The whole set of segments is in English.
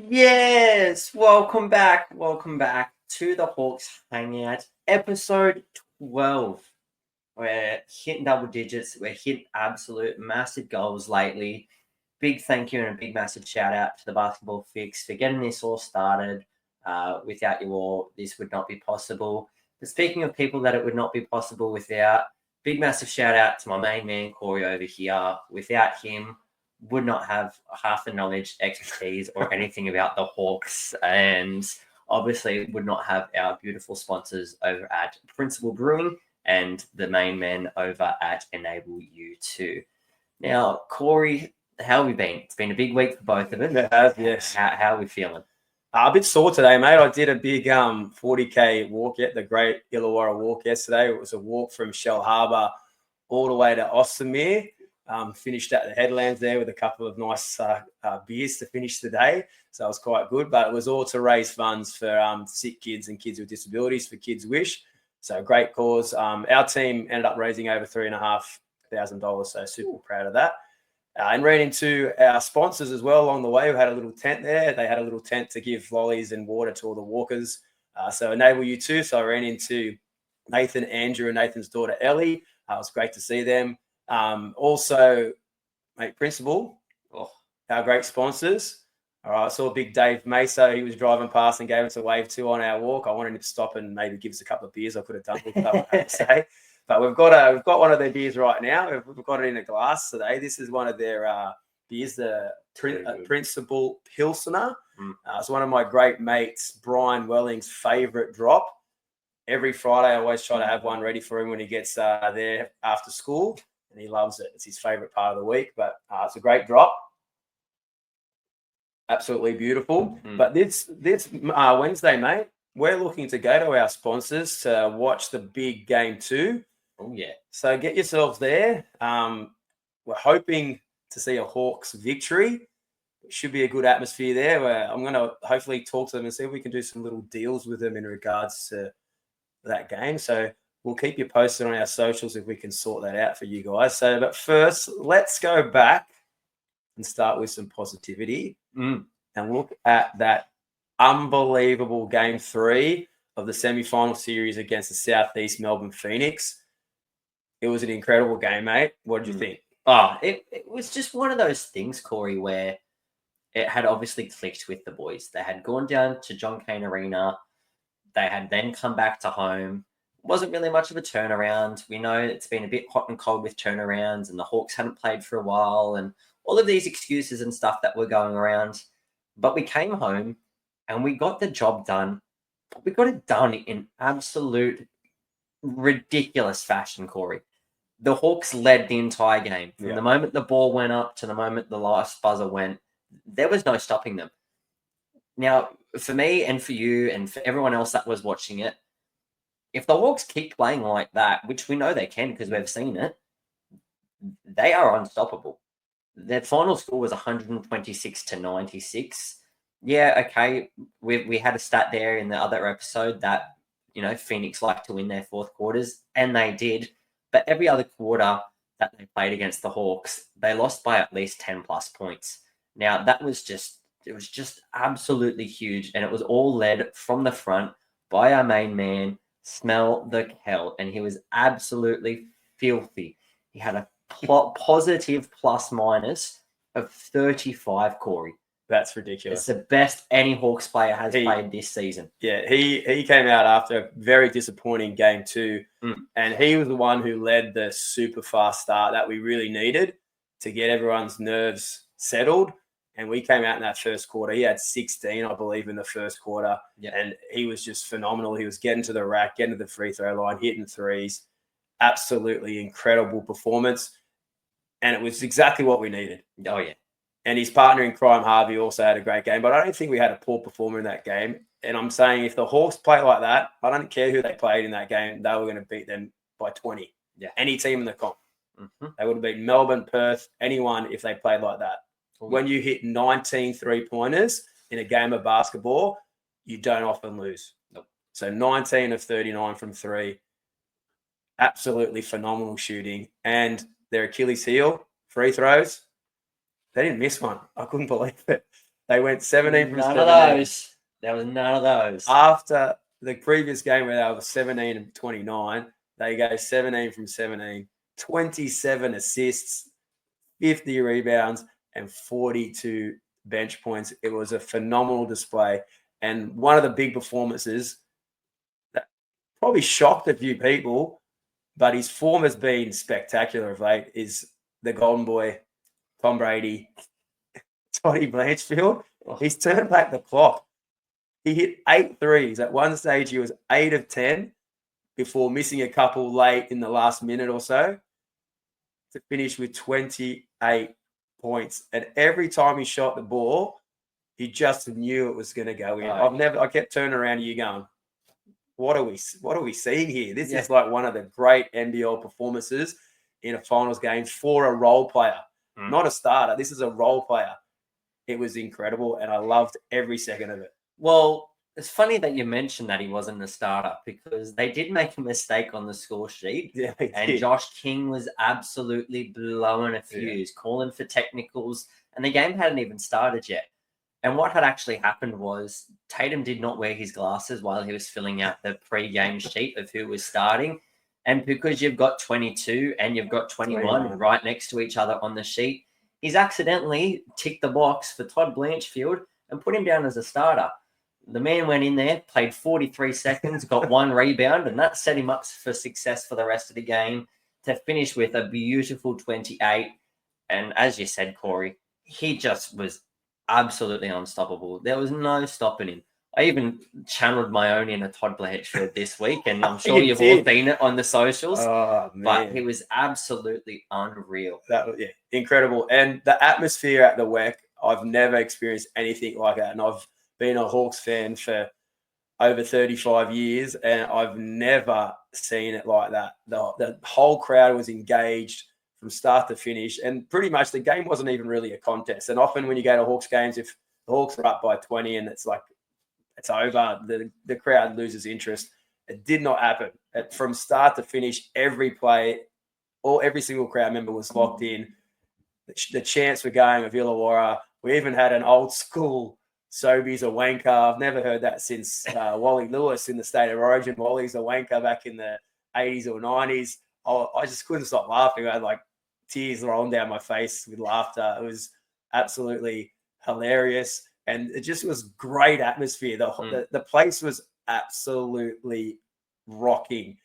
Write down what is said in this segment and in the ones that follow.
Yes, welcome back to the Hawks Hangout, episode 12. We're hitting double digits, we're hitting absolute massive goals lately. Big thank you and a big massive shout out to the Basketball Fix for getting this all started. Without you all, this would not be possible. But speaking of people that it would not be possible without, big massive shout out to my main man, Corey, over here. Without him, would not have half the knowledge, expertise, or anything about the Hawks, and obviously would not have our beautiful sponsors over at Principal Brewing and the main man over at Enable U2. Now, Corey, how have we been? It's been a big week for both of us. It has, yes. How are we feeling? A bit sore today, mate. I did a big 40K walk at the Great Illawarra Walk yesterday. It was a walk from Shell Harbour all the way to Ostermere. Finished at the headlands there with a couple of nice beers to finish the day. So it was quite good. But it was all to raise funds for sick kids and kids with disabilities for Kids Wish. So great cause. Our team ended up raising over $3,500. So super proud of that. And ran into our sponsors as well along the way. We had a little tent there. They had a little tent to give lollies and water to all the walkers. So Enable U2. So I ran into Nathan, Andrew, and Nathan's daughter, Ellie. It was great to see them. Also, mate, Principal, our great sponsors. All right, I saw big Dave Mesa. He was driving past and gave us a wave too on our walk. I wanted him to stop and maybe give us a couple of beers. I could have done with that, I have to say. But we've got one of their beers right now. We've got it in a glass today. This is one of their beers, the Principal Pilsner. It's one of my great mates, Brian Welling's favourite drop. Every Friday, I always try to have one ready for him when he gets there after school, and he loves it. It's his favourite part of the week, but it's a great drop. Absolutely beautiful. But this Wednesday, mate, we're looking to go to our sponsors to watch the big game 2. Oh, yeah. So get yourselves there. We're hoping to see a Hawks victory. It should be a good atmosphere there. I'm going to hopefully talk to them and see if we can do some little deals with them in regards to that game. So we'll keep you posted on our socials if we can sort that out for you guys. So, but first, let's go back and start with some positivity and look at that unbelievable game 3 of the semi-final series against the Southeast Melbourne Phoenix. It was an incredible game, mate. What did you think? It was just one of those things, Corey, where it had obviously clicked with the boys. They had gone down to John Cain Arena. They had then come back to home. Wasn't really much of a turnaround. We know it's been a bit hot and cold with turnarounds, and the Hawks hadn't played for a while, and all of these excuses and stuff that were going around. But we came home and we got the job done. We got it done in absolute ridiculous fashion, Corey. The Hawks led the entire game. From the moment the ball went up to the moment the last buzzer went, there was no stopping them. Now, for me and for you and for everyone else that was watching it, if the Hawks keep playing like that, which we know they can because we've seen it, they are unstoppable. Their final score was 126-96. Yeah, okay. We had a stat there in the other episode that, Phoenix liked to win their fourth quarters, and they did. But every other quarter that they played against the Hawks, they lost by at least 10 plus points. Now, it was just absolutely huge, and it was all led from the front by our main man, Smell the Hell, and he was absolutely filthy. He had a positive plus minus of 35, Corey. That's ridiculous. It's the best any Hawks player has played this season. Yeah, he came out after a very disappointing game 2, and he was the one who led the super fast start that we really needed to get everyone's nerves settled. And we came out in that first quarter. He had 16, I believe, in the first quarter, and he was just phenomenal. He was getting to the rack, getting to the free throw line, hitting threes. Absolutely incredible performance, and it was exactly what we needed. Oh, yeah. And his partner in crime, Harvey, also had a great game. But I don't think we had a poor performer in that game. And I'm saying if the Hawks play like that, I don't care who they played in that game, they were going to beat them by 20. Yeah. Any team in the comp. They would have beaten Melbourne, Perth, anyone if they played like that. When you hit 19 three-pointers in a game of basketball, you don't often lose. Nope. So 19 of 39 from 3. Absolutely phenomenal shooting. And their Achilles heel, free throws, they didn't miss one. I couldn't believe it. They went 17 from None 17. of those. There was none of those. After the previous game where they were 17 and 29, they go 17 from 17, 27 assists, 50 rebounds, and 42 bench points. It was a phenomenal display. And one of the big performances that probably shocked a few people, but his form has been spectacular of late, is the golden boy, Tom Brady, Toddy Blanchfield. He's turned back the clock. He hit 8 threes. At one stage, he was 8 of 10 before missing a couple late in the last minute or so to finish with 28 points. And every time he shot the ball, he just knew it was going to go in. I kept turning around to you going, what are we seeing here? This is like one of the great NBL performances in a finals game for a role player, not a starter. This is a role player. It was incredible, and I loved every second of it. Well, it's funny that you mentioned that he wasn't a starter because they did make a mistake on the score sheet. Yeah, and Josh King was absolutely blowing a fuse, calling for technicals, and the game hadn't even started yet. And what had actually happened was Tatum did not wear his glasses while he was filling out the pre-game sheet of who was starting. And because you've got 22 and you've got 21 right next to each other on the sheet, he's accidentally ticked the box for Todd Blanchfield and put him down as a starter. The man went in there, played 43 seconds, got 1 rebound, and that set him up for success for the rest of the game to finish with a beautiful 28. And as you said, Corey, he just was absolutely unstoppable. There was no stopping him. I even channeled my own inner Todd Blanchfield this week, and I'm sure you've all seen it on the socials. Oh, man. But he was absolutely unreal. Incredible. And the atmosphere at the WEC, I've never experienced anything like that. And I've been a Hawks fan for over 35 years, and I've never seen it like that. The whole crowd was engaged from start to finish, and pretty much the game wasn't even really a contest. And often when you go to Hawks games, if the Hawks are up by 20 and it's like it's over, the crowd loses interest. It did not happen. From start to finish, every play, every single crowd member was locked in. The chants were going of Illawarra. We even had an old school Sobeys a wanker. I've never heard that since Wally Lewis in the State of Origin. Wally's a wanker back in the 80s or 90s. I just couldn't stop laughing. I had like tears rolling down my face with laughter. It was absolutely hilarious. And it just was great atmosphere. The place was absolutely rocking.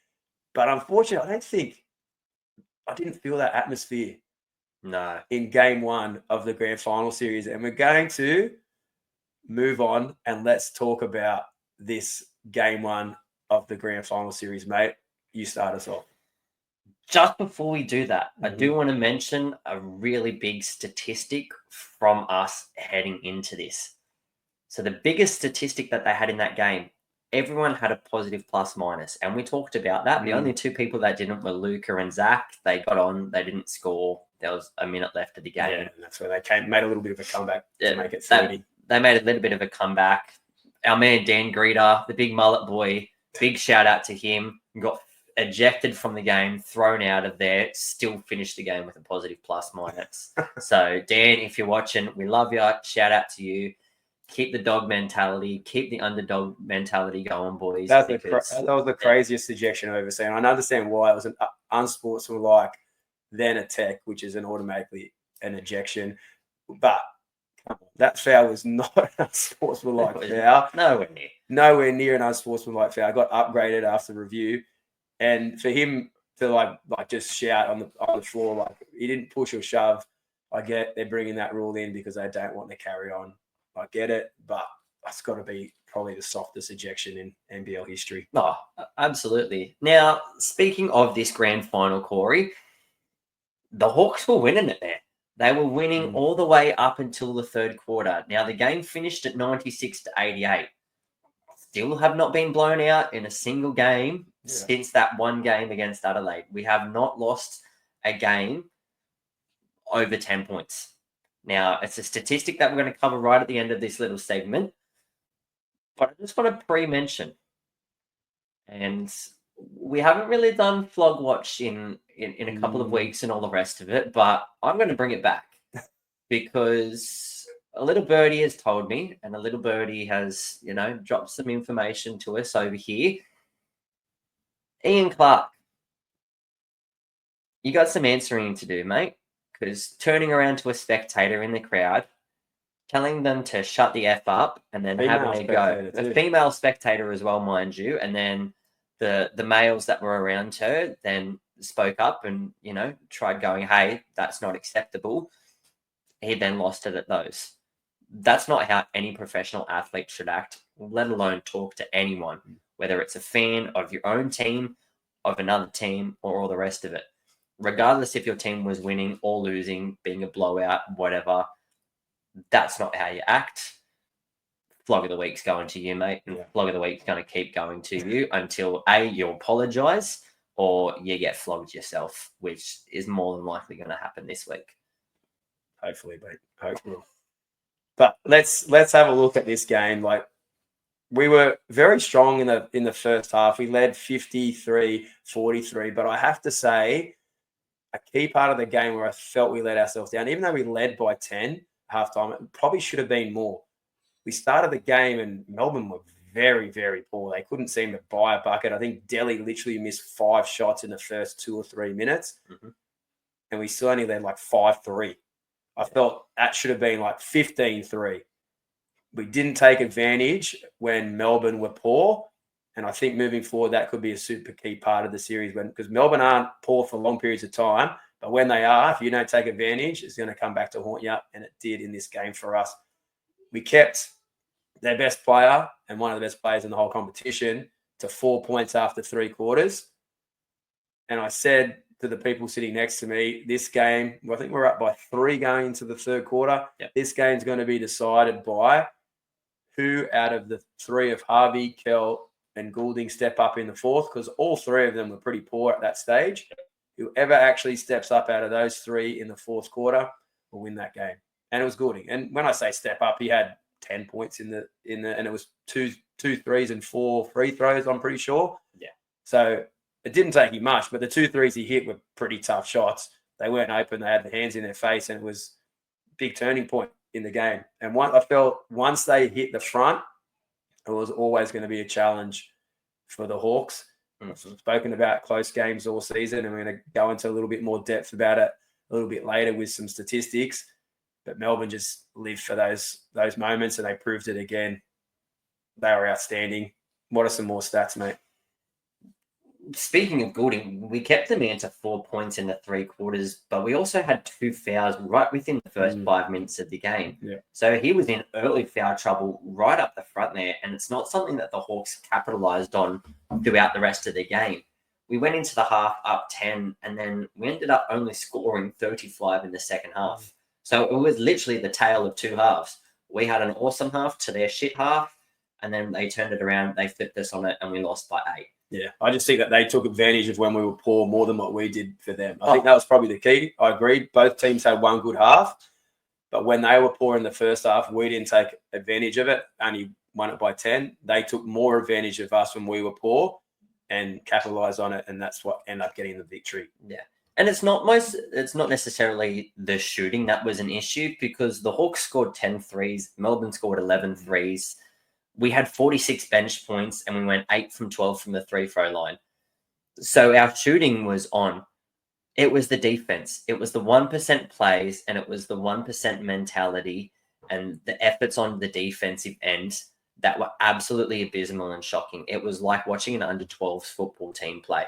But unfortunately, I didn't feel that atmosphere. No. In game 1 of the grand final series. And we're going to move on and let's talk about this game 1 of the grand final series, mate. You start us off. Just before we do that, I do want to mention a really big statistic from us heading into this. So the biggest statistic that they had in that game, everyone had a positive plus minus. And we talked about that. The only 2 people that didn't were Luca and Zach. They got on, they didn't score. There was a minute left of the game. Yeah, that's where they made a little bit of a comeback to make it 30. They made a little bit of a comeback. Our man Dan Greeter, the big mullet boy, big shout out to him. Got ejected from the game, thrown out of there, still finished the game with a positive plus minus. So Dan, if you're watching, we love you. Shout out to you. Keep the dog mentality, keep the underdog mentality going, boys. That was the craziest ejection I've ever seen. I understand why it was an unsportsmanlike, then a tech, which is automatically an ejection. But that foul was not an unsportsmanlike foul. Nowhere near an unsportsmanlike foul. I got upgraded after review. And for him to like just shout on the floor, like he didn't push or shove. I get they're bringing that rule in because they don't want to carry on. I get it, but it's got to be probably the softest ejection in NBL history. Oh, absolutely. Now, speaking of this grand final, Corey, the Hawks were winning it there. They were winning all the way up until the 3rd quarter. Now, the game finished at 96-88. Still have not been blown out in a single game since that one game against Adelaide. We have not lost a game over 10 points. Now, it's a statistic that we're going to cover right at the end of this little segment. But I just want to pre-mention, and we haven't really done Flog Watch in a couple of weeks and all the rest of it, but I'm going to bring it back because a little birdie has told me, and a little birdie has, dropped some information to us over here. Ian Clark, you got some answering to do, mate, because turning around to a spectator in the crowd, telling them to shut the F up, and then having a go. A female spectator as well, mind you, and then the males that were around her then spoke up and, tried going, hey, that's not acceptable. He then lost it at those. That's not how any professional athlete should act, let alone talk to anyone, whether it's a fan of your own team, of another team, or all the rest of it. Regardless if your team was winning or losing, being a blowout, whatever, that's not how you act. Flog of the week's going to you, mate. And flog of the week's going to keep going to you until A, you apologise, or you get flogged yourself, which is more than likely going to happen this week. Hopefully, mate. Hopefully. But let's have a look at this game. Like, we were very strong in the first half. We led 53-43, but I have to say, a key part of the game where I felt we let ourselves down, even though we led by 10 halftime, it probably should have been more. We started the game and Melbourne were very, very poor. They couldn't seem to buy a bucket. I think Delhi literally missed 5 shots in the first 2 or 3 minutes, and we still only led like 5-3. I felt that should have been like 15-3. We didn't take advantage when Melbourne were poor. And I think moving forward, that could be a super key part of the series because Melbourne aren't poor for long periods of time. But when they are, if you don't take advantage, it's going to come back to haunt you. And it did in this game for us. We kept their best player and one of the best players in the whole competition to 4 points after 3 quarters. And I said to the people sitting next to me, this game, I think we're up by 3 going into the third quarter. Yep. This game's going to be decided by who out of the 3 of Harvey, Kell, and Goulding step up in the fourth, because all 3 of them were pretty poor at that stage. Whoever actually steps up out of those 3 in the fourth quarter will win that game. And it was Goulding. And when I say step up, he had 10 points in the and it was two threes and 4 free throws, I'm pretty sure. Yeah. So it didn't take him much, but the 2 threes he hit were pretty tough shots. They weren't open. They had the hands in their face, and it was a big turning point in the game. And I felt once they hit the front, it was always going to be a challenge for the Hawks. I've spoken about close games all season, and we're going to go into a little bit more depth about it a little bit later with some statistics. But Melbourne just lived for those moments, and they proved it again. They were outstanding. What are some more stats, mate? Speaking of Goulding, we kept the man to 4 points in the 3 quarters, but we also had 2 fouls right within the first 5 minutes of the game. Yeah. So he was in early foul trouble right up the front there, and it's not something that the Hawks capitalised on throughout the rest of the game. We went into the half up 10, and then we ended up only scoring 35 in the second half. So it was literally the tale of 2 halves. We had an awesome half to their shit half, and then they turned it around, they flipped us on it, and we lost by 8. Yeah, I just think that they took advantage of when we were poor more than what we did for them. I think that was probably the key. I agree. Both teams had one good half, but when they were poor in the first half, we didn't take advantage of it. Only won it by 10. They took more advantage of us when we were poor and capitalized on it, and that's what ended up getting the victory. Yeah. And it's not necessarily the shooting that was an issue, because the Hawks scored 10 threes, Melbourne scored 11 threes. We had 46 bench points, and we went 8 from 12 from the 3-throw line. So our shooting was on. It was the defense. It was the 1% plays, and it was the 1% mentality and the efforts on the defensive end that were absolutely abysmal and shocking. It was like watching an under-12s football team play.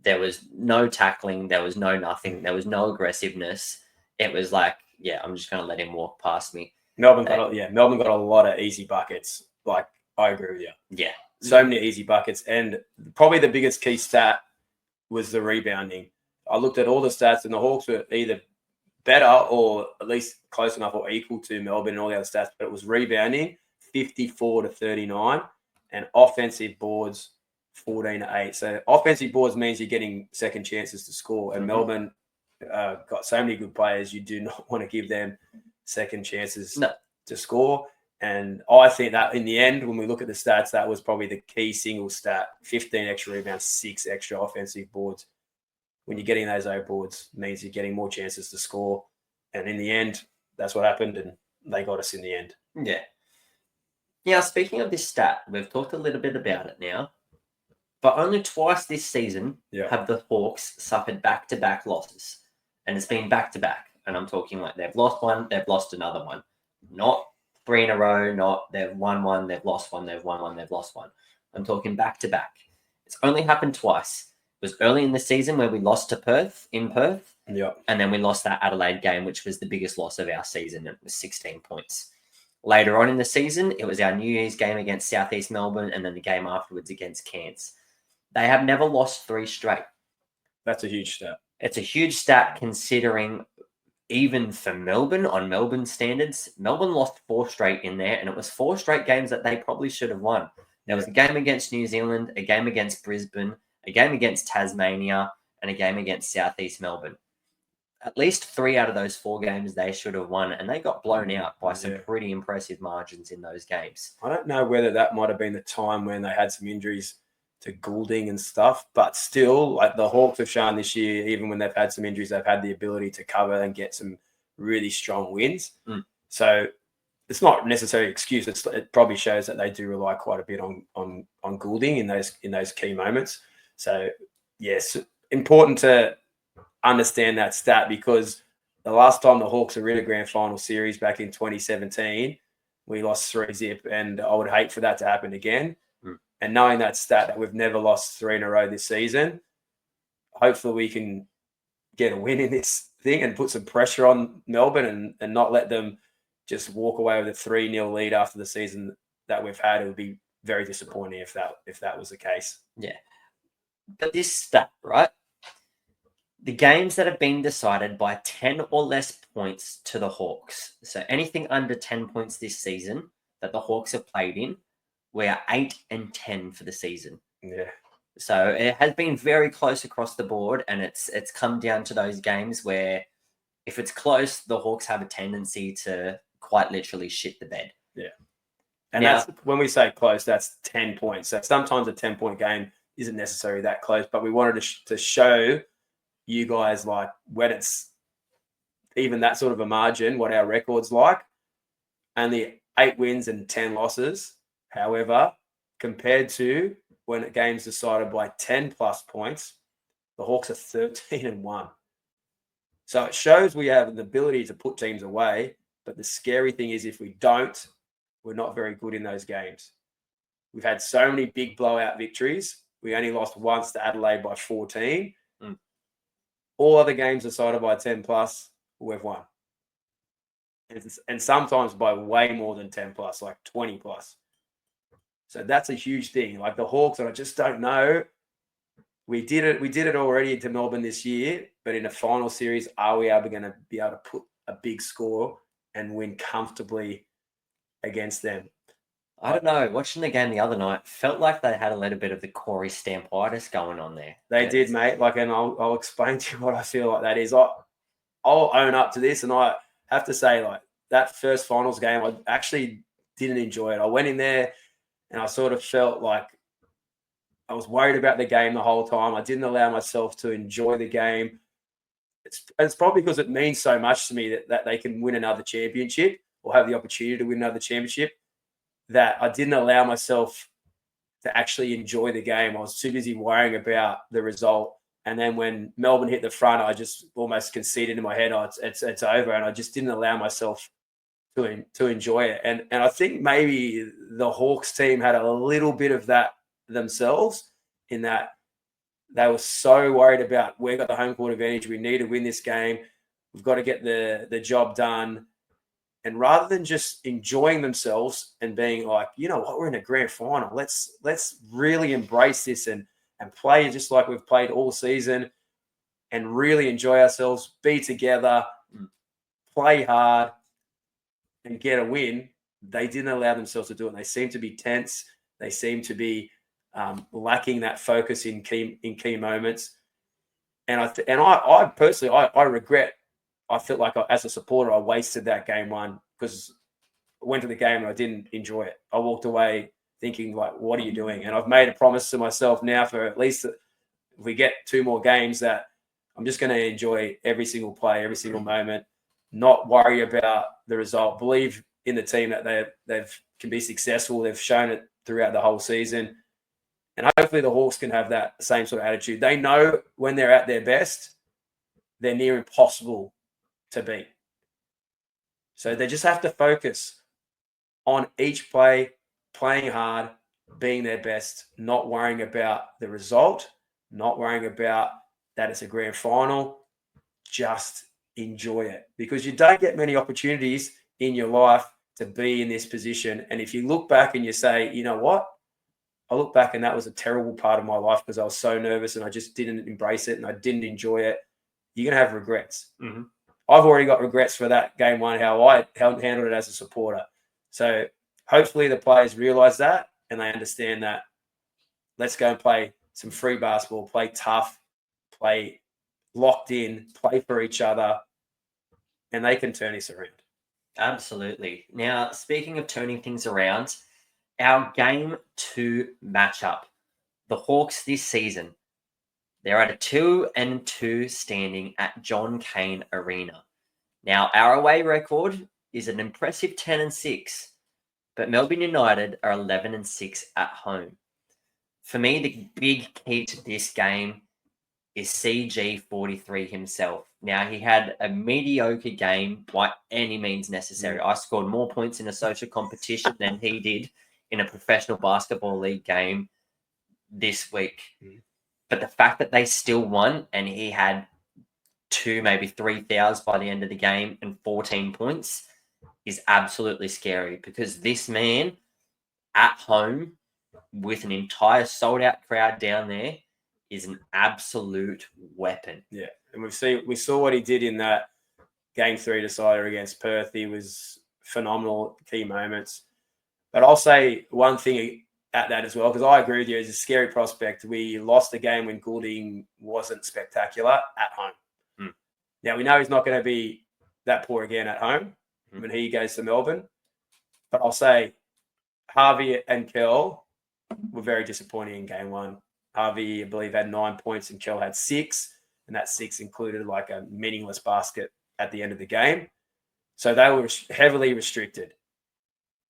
There was no tackling. There was no nothing. There was no aggressiveness. It was like, yeah, I'm just going to let him walk past me. Melbourne got a lot of easy buckets. Like, I agree with you. Yeah. So many easy buckets. And probably the biggest key stat was the rebounding. I looked at all the stats, and the Hawks were either better or at least close enough or equal to Melbourne and all the other stats, but it was rebounding 54-39 and offensive boards 14-8. So offensive boards means you're getting second chances to score. And Melbourne got so many good players, you do not want to give them second chances to score. And I think that in the end, when we look at the stats, that was probably the key single stat: 15 extra rebounds, 6 extra offensive boards. When you're getting those boards, it means you're getting more chances to score. And in the end, that's what happened. And they got us in the end. Yeah. Now, speaking of this stat, we've talked a little bit about it now, but only twice this season have the Hawks suffered back-to-back losses, and it's been back-to-back. And I'm talking like they've lost one, they've lost another one, not 3 in a row, not they've won one, they've lost one, they've won one, they've lost one. I'm talking back-to-back. It's only happened twice. It was early in the season where we lost to Perth, and then we lost that Adelaide game, which was the biggest loss of our season. It was 16 points. Later on in the season, it was our New Year's game against Southeast Melbourne, and then the game afterwards against Cairns. They have never lost 3 straight. That's a huge stat. It's a huge stat considering even for Melbourne, on Melbourne standards, Melbourne lost 4 straight in there, and it was 4 straight games that they probably should have won. There was a game against New Zealand, a game against Brisbane, a game against Tasmania, and a game against Southeast Melbourne. At least 3 out of those 4 games they should have won, and they got blown out by some pretty impressive margins in those games. I don't know whether that might have been the time when they had some injuries to Goulding and stuff, but still, like the Hawks have shown this year, even when they've had some injuries, they've had the ability to cover and get some really strong wins. So it's not necessarily an excuse. It probably shows that they do rely quite a bit on Goulding in those key moments. So yes, important to understand that stat, because the last time the Hawks were in a grand final series back in 2017, we lost 3-0, and I would hate for that to happen again. And knowing that stat, that we've never lost 3 in a row this season, hopefully we can get a win in this thing and put some pressure on Melbourne and not let them just walk away with a 3-0 lead after the season that we've had. It would be very disappointing if that was the case. Yeah. But this stat, right? The games that have been decided by 10 or less points to the Hawks. So anything under 10 points this season that the Hawks have played in, we are 8-10 for the season. Yeah. So it has been very close across the board, and it's come down to those games where if it's close, the Hawks have a tendency to quite literally shit the bed. Yeah. And that's when we say close, that's 10 points. So sometimes a 10-point game isn't necessarily that close, but we wanted to show you guys, like, when it's even that sort of a margin, what our record's like. Only 8 wins and 10 losses. However, compared to when a game's decided by 10 plus points, the Hawks are 13-1. So it shows we have the ability to put teams away. But the scary thing is, if we don't, we're not very good in those games. We've had so many big blowout victories. We only lost once to Adelaide by 14. All other games decided by 10 plus, we've won. And sometimes by way more than 10 plus, like 20 plus. So that's a huge thing. Like the Hawks, and I just don't know. We did it already into Melbourne this year, but in a final series, are we going to be able to put a big score and win comfortably against them? I don't know. Watching the game the other night, felt like they had a little bit of the Corey Stampitis going on there. They did, mate. Like, and I'll explain to you what I feel like that is. I'll own up to this, and I have to say, like, that first finals game, I actually didn't enjoy it. I went in there and I sort of felt like I was worried about the game the whole time. I didn't allow myself to enjoy the game. It's probably because it means so much to me that they can win another championship or have the opportunity to win another championship, that I didn't allow myself to actually enjoy the game. I was too busy worrying about the result. And then when Melbourne hit the front, I just almost conceded in my head, it's over. And I just didn't allow myself to enjoy it. And I think maybe the Hawks team had a little bit of that themselves, in that they were so worried about, we've got the home court advantage, we need to win this game, we've got to get the job done. And rather than just enjoying themselves and being like, you know what, we're in a grand final, let's really embrace this and play just like we've played all season and really enjoy ourselves, be together, play hard, and get a win, they didn't allow themselves to do it. They seem to be tense. They seem to be lacking that focus in key moments. And I personally, I regret. I felt like as a supporter, I wasted that game one, because I went to the game and I didn't enjoy it. I walked away thinking, like, what are you doing? And I've made a promise to myself now, for at least if we get 2 more games, that I'm just going to enjoy every single play, every single moment. not worry about the result. Believe in the team that they can be successful. They've shown it throughout the whole season. And hopefully the Hawks can have that same sort of attitude. They know when they're at their best, they're near impossible to beat. So they just have to focus on each play, playing hard, being their best, not worrying about the result, not worrying about that it's a grand final. Just enjoy it, because you don't get many opportunities in your life to be in this position. And if you look back and you say, you know what? I look back and that was a terrible part of my life because I was so nervous and I just didn't embrace it and I didn't enjoy it. You're going to have regrets. Mm-hmm. I've already got regrets for that game one, how I handled it as a supporter. So hopefully the players realize that and they understand that let's go and play some free basketball, play tough, play locked in, play for each other, and they can turn this around. Absolutely. Now, speaking of turning things around, our Game 2 matchup, the Hawks this season, they're at a 2-2 standing at John Cain Arena. Now, our away record is an impressive 10-6, but Melbourne United are 11-6 at home. For me, the big key to this game is CG43 himself. Now, he had a mediocre game by any means necessary. I scored more points in a social competition than he did in a professional basketball league game this week. But the fact that they still won and he had 2, maybe 3 fouls by the end of the game and 14 points is absolutely scary, because this man at home with an entire sold-out crowd down there is an absolute weapon. Yeah, and we saw what he did in that Game 3 decider against Perth. He was phenomenal at key moments. But I'll say one thing at that as well, because I agree with you, it's a scary prospect. We lost the game when Goulding wasn't spectacular at home. Now, we know he's not going to be that poor again at home when he goes to Melbourne. But I'll say Harvey and Kel were very disappointing in Game 1. Harvey, I believe, had 9 points and Kel had 6, and that 6 included like a meaningless basket at the end of the game. So they were heavily restricted.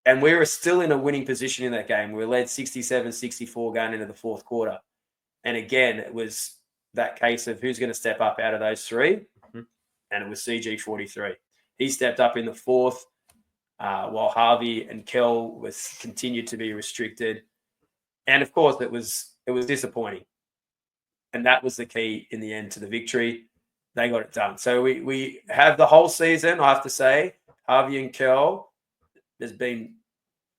And we were still in a winning position in that game. We led 67-64 going into the fourth quarter. And again, it was that case of who's going to step up out of those three. And it was CG43. He stepped up in the fourth, while Harvey and Kel continued to be restricted. And of course, it was disappointing. And that was the key in the end to the victory. They got it done. So we have the whole season, I have to say, Harvey and Kel, there's been,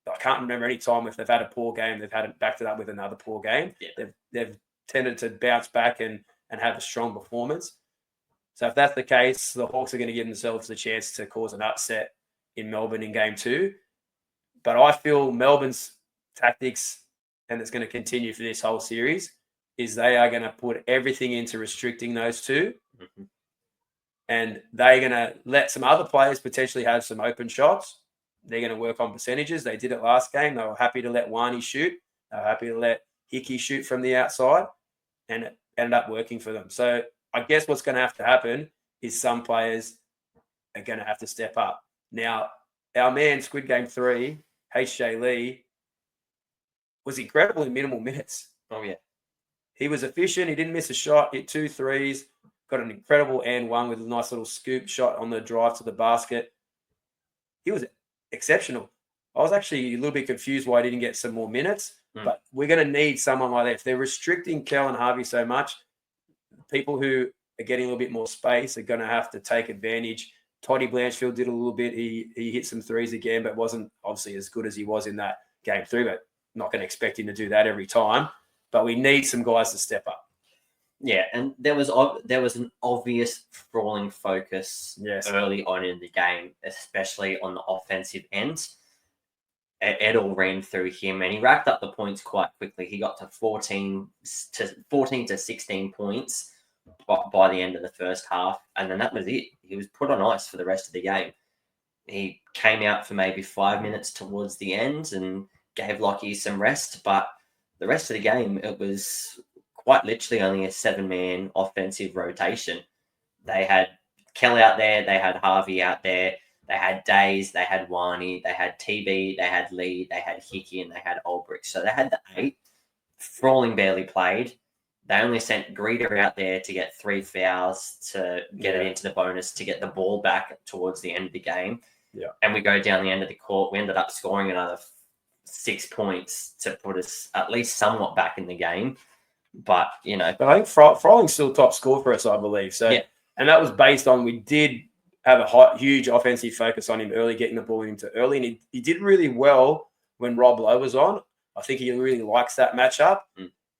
I can't remember any time if they've had a poor game, they've had it backed it up with another poor game. Yeah. They've tended to bounce back and have a strong performance. So if that's the case, the Hawks are going to give themselves the chance to cause an upset in Melbourne in Game 2. But I feel Melbourne's tactics, and it's going to continue for this whole series, is they are going to put everything into restricting those two. And they're going to let some other players potentially have some open shots. They're going to work on percentages. They did it last game. They were happy to let Wani shoot. They were happy to let Hickey shoot from the outside. And it ended up working for them. So I guess what's going to have to happen is some players are going to have to step up. Now, our man, Squid Game 3, H.J. Lee, was incredible in minimal minutes. Oh, yeah. He was efficient. He didn't miss a shot, hit 2 threes, got an incredible and one with a nice little scoop shot on the drive to the basket. He was exceptional. I was actually a little bit confused why he didn't get some more minutes, but we're going to need someone like that. If they're restricting Kel and Harvey so much, people who are getting a little bit more space are going to have to take advantage. Toddy Blanchfield did a little bit. He hit some threes again, but wasn't obviously as good as he was in that Game 3, but not going to expect him to do that every time. But we need some guys to step up. Yeah, and there was an obvious falling focus early on in the game, especially on the offensive end. It all ran through him, and he racked up the points quite quickly. He got to 14 to 16 points by the end of the first half, and then that was it. He was put on ice for the rest of the game. He came out for maybe 5 minutes towards the end and gave Lockie some rest, but the rest of the game, it was quite literally only a 7-man offensive rotation. They had Kelly out there, they had Harvey out there, they had Days, they had Wani, they had TB, they had Lee, they had Hickey, and they had Olbrich. So they had the 8. Frawling barely played. They only sent Greeter out there to get 3 fouls to get it into the bonus to get the ball back towards the end of the game. Yeah. And we go down the end of the court. We ended up scoring another 6 points to put us at least somewhat back in the game. But, you know. But I think Frawling's still top score for us, I believe. So, yeah. And that was based on we did have a huge offensive focus on him early, getting the ball into early. And he did really well when Rob Lowe was on. I think he really likes that matchup.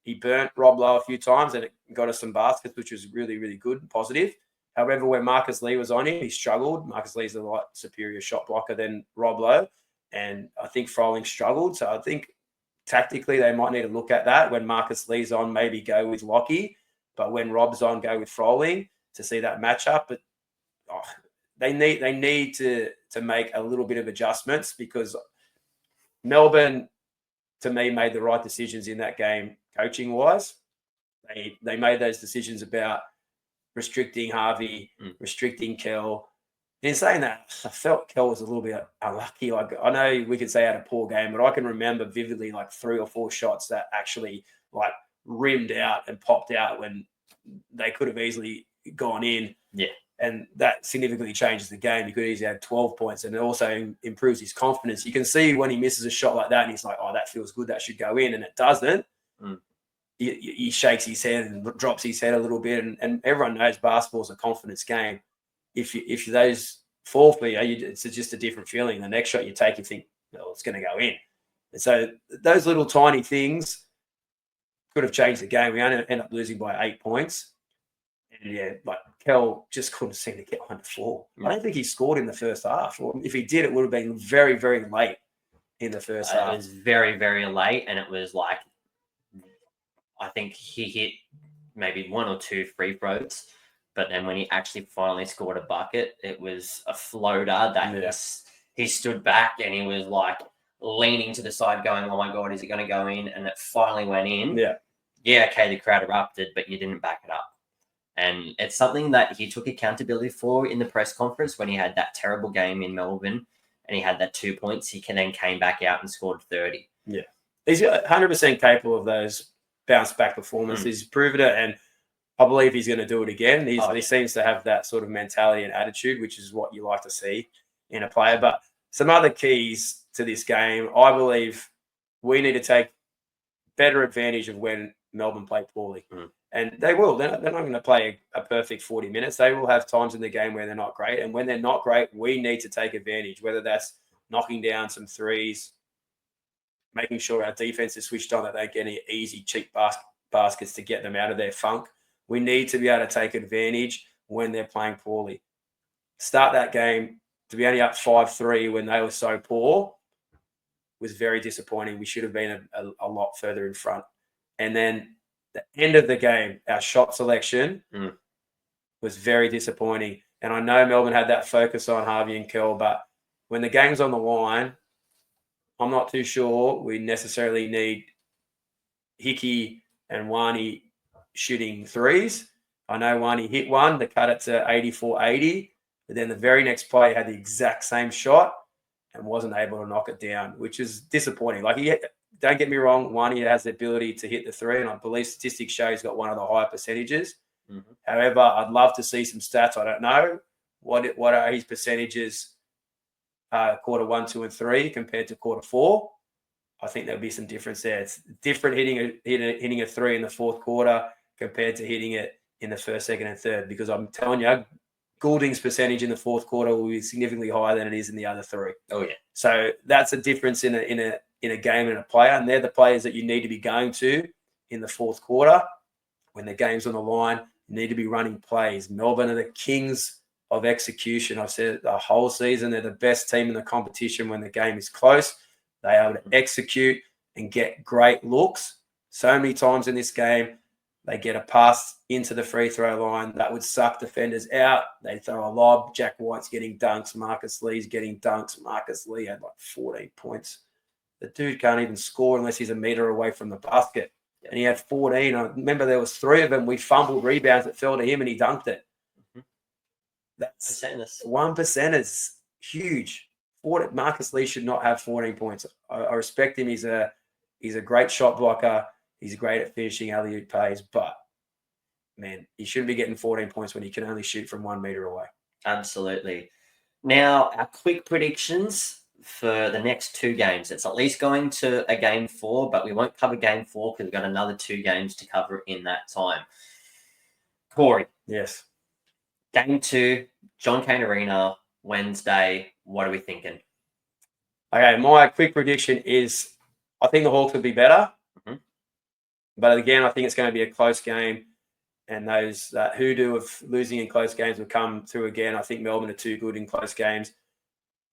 He burnt Rob Lowe a few times and it got us some baskets, which was really, really good and positive. However, when Marcus Lee was on him, he struggled. Marcus Lee's a lot superior shot blocker than Rob Lowe. And I think Froling struggled. So I think tactically they might need to look at that. When Marcus Lee's on, maybe go with Lockie. But when Rob's on, go with Froling to see that matchup. But they need to make a little bit of adjustments because Melbourne, to me, made the right decisions in that game coaching-wise. They made those decisions about restricting Harvey, restricting Kel. In saying that, I felt Kel was a little bit unlucky. Like I know we could say he had a poor game, but I can remember vividly like 3 or 4 shots that actually like rimmed out and popped out when they could have easily gone in. Yeah. And that significantly changes the game. He could easily have 12 points and it also improves his confidence. You can see when he misses a shot like that and he's like, oh, that feels good. That should go in. And it doesn't. He shakes his head and drops his head a little bit. And everyone knows basketball is a confidence game. If those fall for you, it's just a different feeling. The next shot you take, you think, well, it's going to go in. And so those little tiny things could have changed the game. We only end up losing by 8 points. And yeah, like Kel just couldn't seem to get on the floor. I don't think he scored in the first half. Or if he did, it would have been very, very late in the first half. It was very, very late. And it was like, I think he hit maybe 1 or 2 free throws. But then when he actually finally scored a bucket, it was a floater that he stood back and he was like leaning to the side going, oh my God, is it going to go in? And it finally went in. Yeah, okay, the crowd erupted, but you didn't back it up. And it's something that he took accountability for in the press conference when he had that terrible game in Melbourne and he had that 2 points. He then came back out and scored 30. Yeah. He's 100% capable of those bounce back performances. He's proven it. And I believe he's going to do it again. He seems to have that sort of mentality and attitude, which is what you like to see in a player. But some other keys to this game, I believe we need to take better advantage of when Melbourne play poorly. And they will. They're not going to play a perfect 40 minutes. They will have times in the game where they're not great. And when they're not great, we need to take advantage, whether that's knocking down some threes, making sure our defense is switched on, that they get any easy, cheap baskets to get them out of their funk. We need to be able to take advantage when they're playing poorly. Start that game to be only up 5-3 when they were so poor was very disappointing. We should have been a lot further in front. And then the end of the game, our shot selection was very disappointing. And I know Melbourne had that focus on Harvey and Kel, but when the game's on the line, I'm not too sure we necessarily need Hickey and Wani shooting threes. I know Wani hit one to cut it to 84-80, but then the very next play had the exact same shot and wasn't able to knock it down, which is disappointing. Like, don't get me wrong, Wani has the ability to hit the three, and I believe statistics show he's got one of the higher percentages. However, I'd love to see some stats. I don't know what are his percentages quarter 1, 2, and 3 compared to quarter 4. I think there'll be some difference there. It's different hitting a three in the fourth quarter compared to hitting it in the first, second, and third. Because I'm telling you, Goulding's percentage in the fourth quarter will be significantly higher than it is in the other 3. Oh yeah. So that's a difference in a game and a player, and they're the players that you need to be going to in the fourth quarter when the game's on the line. You need to be running plays. Melbourne are the kings of execution. I've said it the whole season. They're the best team in the competition when the game is close. They are able to execute and get great looks. So many times in this game, they get a pass into the free throw line that would suck defenders out. They throw a lob. Jack White's getting dunks. Marcus Lee's getting dunks. Marcus Lee had like 14 points. The dude can't even score unless he's a meter away from the basket. And he had 14. I remember there was 3 of them. We fumbled rebounds that fell to him and he dunked it. That's Percenters. 1% is huge. Marcus Lee should not have 14 points. I respect him. He's a great shot blocker. He's great at finishing alley-oop plays, but man, he shouldn't be getting 14 points when he can only shoot from 1 meter away. Absolutely. Now, our quick predictions for the next 2 games. It's at least going to a game 4, but we won't cover game 4 because we've got another 2 games to cover in that time. Corey. Yes. Game 2, John Cain Arena, Wednesday. What are we thinking? Okay, my quick prediction is I think the Hawks would be better. Mm-hmm. But again, I think it's going to be a close game. And those hoodoo of losing in close games will come through again. I think Melbourne are too good in close games.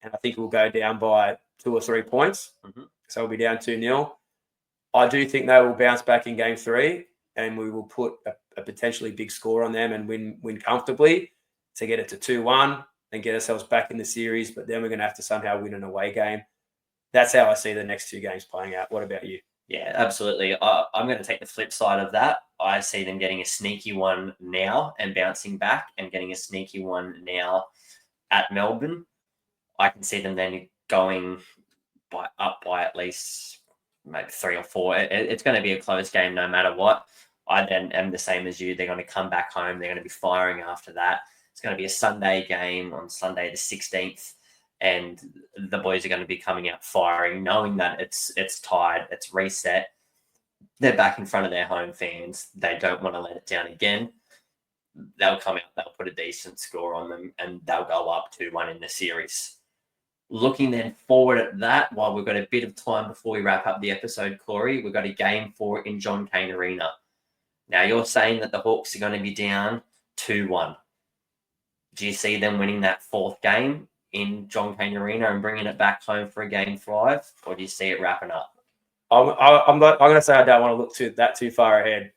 And I think we'll go down by 2 or 3 points. Mm-hmm. So we'll be down 2-0. I do think they will bounce back in game 3. And we will put a potentially big score on them and win comfortably to get it to 2-1 and get ourselves back in the series. But then we're going to have to somehow win an away game. That's how I see the next 2 games playing out. What about you? Yeah, absolutely. I'm going to take the flip side of that. I see them getting a sneaky one now and bouncing back and getting a sneaky one now at Melbourne. I can see them then going up by at least maybe 3 or 4. It's going to be a close game no matter what. I then am the same as you. They're going to come back home. They're going to be firing after that. It's going to be a Sunday game on Sunday the 16th. And the boys are going to be coming out firing, knowing that it's tied, it's reset. They're back in front of their home fans. They don't want to let it down again. They'll come out, they'll put a decent score on them, and they'll go up 2-1 in the series. Looking then forward at that, while we've got a bit of time before we wrap up the episode, Corey, we've got a game 4 in John Cain Arena. Now, you're saying that the Hawks are going to be down 2-1. Do you see them winning that 4th game in John Cain Arena and bringing it back home for a game 5, or do you see it wrapping up? I'm going to say I don't want to look too far ahead.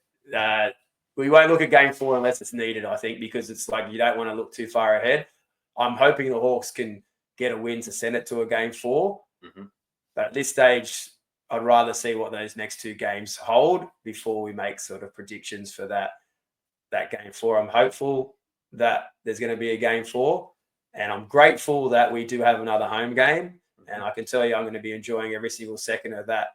We won't look at game 4 unless it's needed, I think, because it's like you don't want to look too far ahead. I'm hoping the Hawks can get a win to send it to a game 4. Mm-hmm. But at this stage, I'd rather see what those next 2 games hold before we make sort of predictions for that game 4. I'm hopeful that there's going to be a game 4. And I'm grateful that we do have another home game. And I can tell you I'm going to be enjoying every single second of that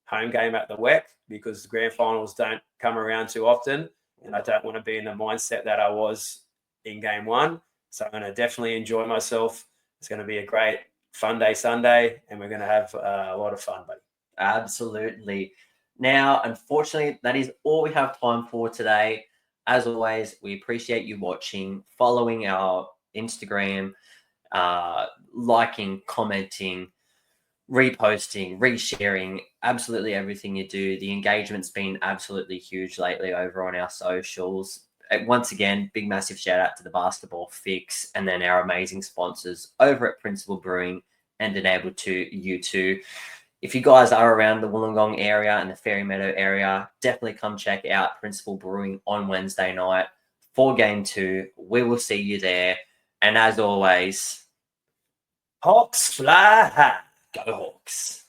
home game at the WEC because the grand finals don't come around too often. And I don't want to be in the mindset that I was in game 1. So I'm going to definitely enjoy myself. It's going to be a great fun day Sunday, and we're going to have a lot of fun, buddy. Absolutely. Now, unfortunately, that is all we have time for today. As always, we appreciate you watching, following our Instagram, liking, commenting, reposting, resharing, absolutely everything you do. The engagement's been absolutely huge lately over on our socials. Once again, big massive shout out to the Basketball Fix and then our amazing sponsors over at Principal Brewing and Enable to you too. If you guys are around the Wollongong area and the Fairy Meadow area, definitely come check out Principal Brewing on Wednesday night for game 2. We will see you there. And as always, Hawks fly high. Go Hawks.